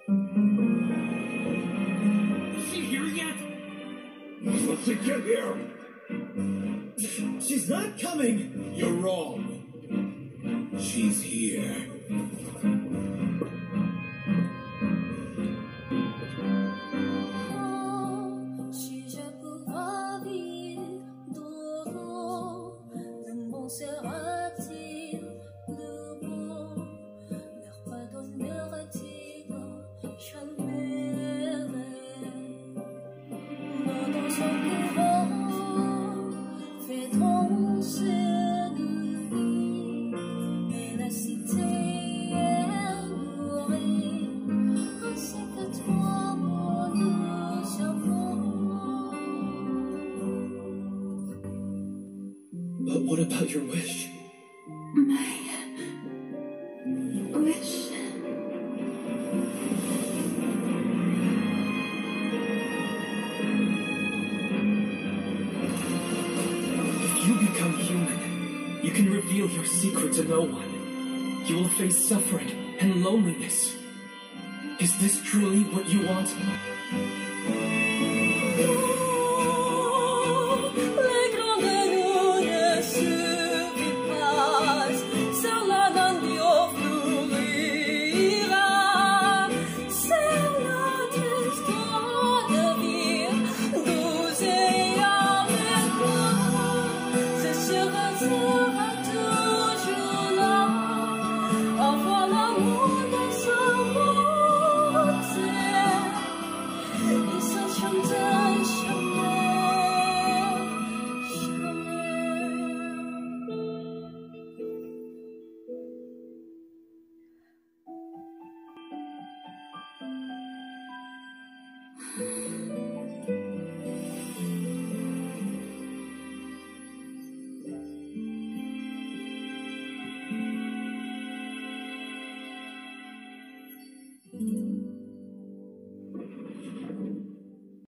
Is she here yet? Must she get here? She's not coming! You're wrong. She's here. Si je pouvais vivre d'autant, le monde sera-t-il plus beau? Leur pardonnerait-il jamais? Nous dans son couvent fêterons nuit, et la cité est nourrie, ainsi que toi, mon doux amour. But what about your wish? My wish. If you become human, you can reveal your secret to no one. You will face suffering and loneliness. Is this truly what you want? Les grandes nuits ne suffisent pas, seul un Dieu fleurira. C'est la triste de vie, douce et amertume. Ce sera toujours là. Envoie l'amour de sa beauté. Et ça chante jamais, jamais.